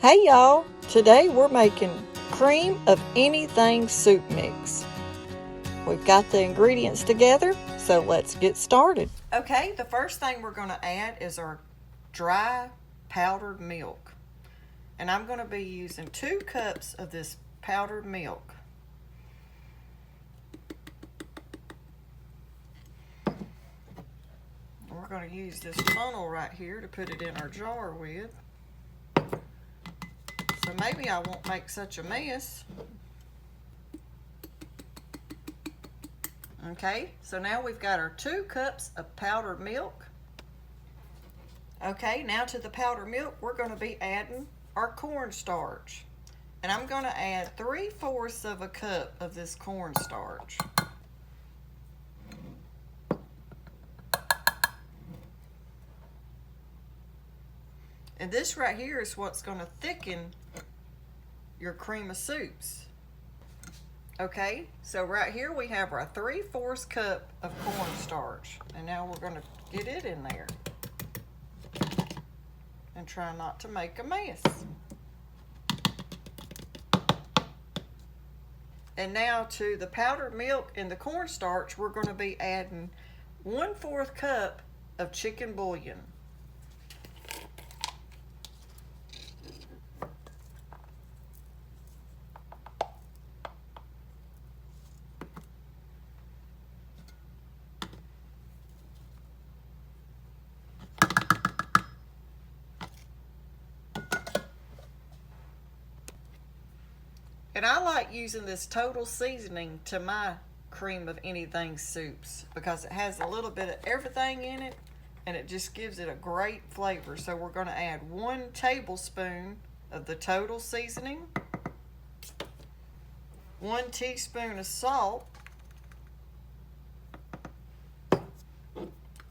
Hey y'all, today we're making cream of anything soup mix. We've got the ingredients together, so let's get started. Okay, the first thing we're going to add is our dry powdered milk. And I'm going to be using 2 cups of this powdered milk. We're going to use this funnel right here to put it in our jar with. So maybe I won't make such a mess. Okay, so now we've got our 2 cups of powdered milk. Okay, now to the powdered milk, we're going to be adding our cornstarch. And I'm going to add 3/4 of a cup of this cornstarch. And this right here is what's going to thicken your cream of soups. Okay, so right here we have our 3/4 cup of cornstarch. And now we're going to get it in there. And try not to make a mess. And now to the powdered milk and the cornstarch, we're going to be adding 1/4 cup of chicken bouillon. And I like using this total seasoning to my cream of anything soups because it has a little bit of everything in it and it just gives it a great flavor. So we're going to add 1 tablespoon of the total seasoning, 1 teaspoon of salt,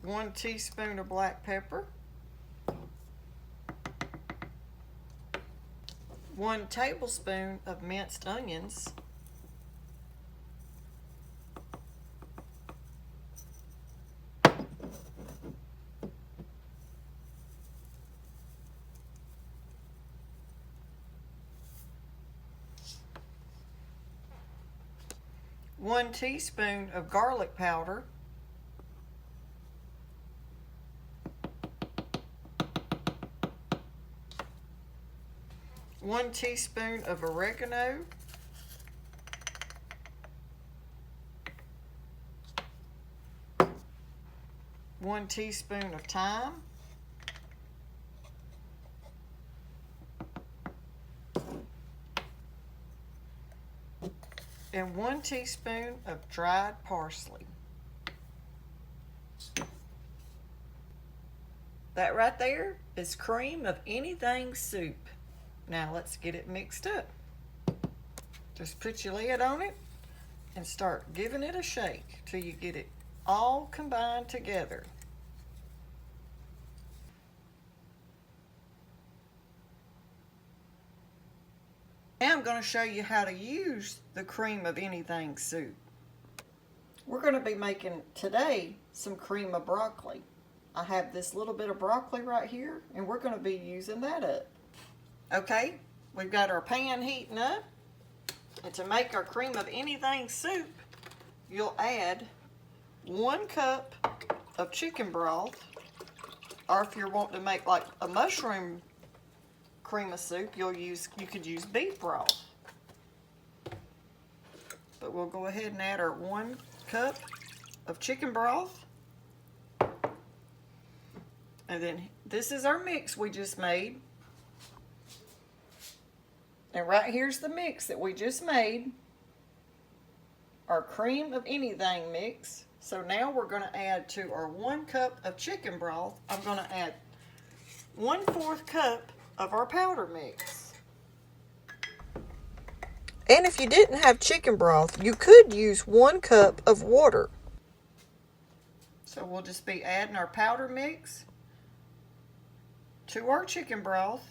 1 teaspoon of black pepper, 1 tablespoon of minced onions, one teaspoon of garlic powder, 1 teaspoon of oregano, 1 teaspoon of thyme, and 1 teaspoon of dried parsley. That right there is cream of anything soup. Now let's get it mixed up. Just put your lid on it and start giving it a shake till you get it all combined together. Now I'm going to show you how to use the cream of anything soup. We're going to be making today some cream of broccoli. I have this little bit of broccoli right here and we're going to be using that up. Okay, we've got our pan heating up, and to make our cream of anything soup, you'll add 1 cup of chicken broth, or if you're wanting to make like a mushroom cream of soup, you could use beef broth. But we'll go ahead and add our 1 cup of chicken broth, and then this is our mix we just made. And right here's the mix that we just made, our cream of anything mix. So now we're going to add to our 1 cup of chicken broth, I'm going to add 1/4 cup of our powder mix. And if you didn't have chicken broth, you could use 1 cup of water. So we'll just be adding our powder mix to our chicken broth.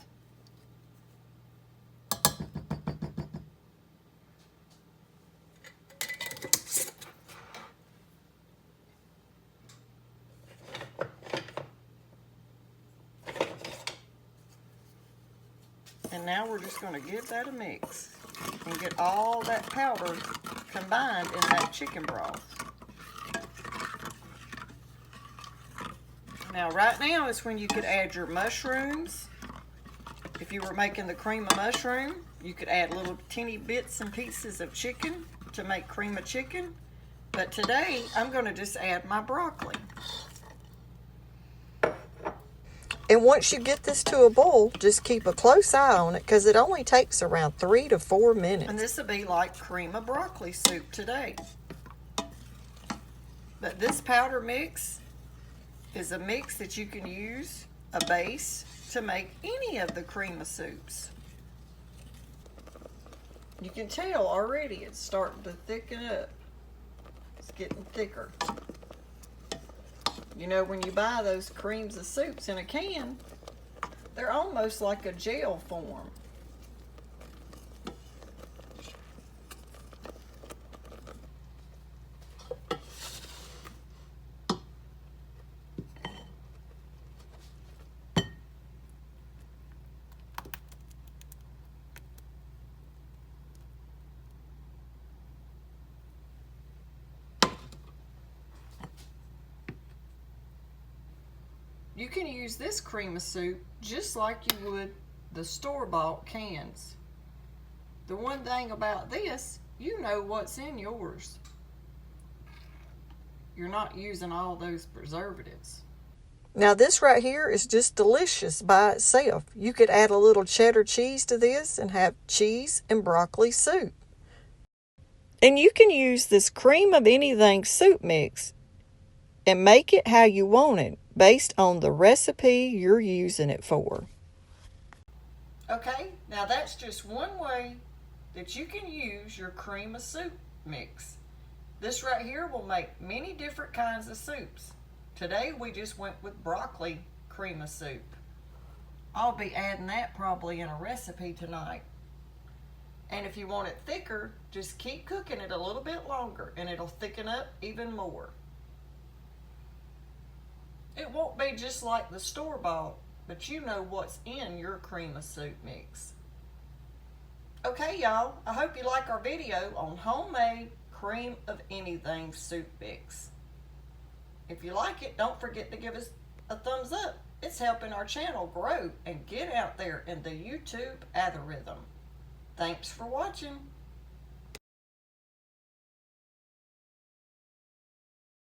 And now we're just going to give that a mix and get all that powder combined in that chicken broth. Now right now is when you could add your mushrooms. If you were making the cream of mushroom, you could add little teeny bits and pieces of chicken to make cream of chicken. But today I'm going to just add my broccoli. And once you get this to a boil, just keep a close eye on it because it only takes around 3 to 4 minutes. And this will be like cream of broccoli soup today. But this powder mix is a mix that you can use, a base, to make any of the cream of soups. You can tell already it's starting to thicken up. It's getting thicker. You know, when you buy those creams of soups in a can, they're almost like a gel form. You can use this cream of soup just like you would the store-bought cans. The one thing about this, you know what's in yours. You're not using all those preservatives. Now this right here is just delicious by itself. You could add a little cheddar cheese to this and have cheese and broccoli soup. And you can use this cream of anything soup mix and make it how you want it based on the recipe you're using it for. Okay, now that's just one way that you can use your cream of soup mix. This right here will make many different kinds of soups. Today we just went with broccoli cream of soup. I'll be adding that probably in a recipe tonight. And if you want it thicker, just keep cooking it a little bit longer and it'll thicken up even more. It won't be just like the store-bought, but you know what's in your cream of soup mix. Okay, y'all, I hope you like our video on homemade cream of anything soup mix. If you like it, don't forget to give us a thumbs up. It's helping our channel grow and get out there in the YouTube algorithm. Thanks for watching.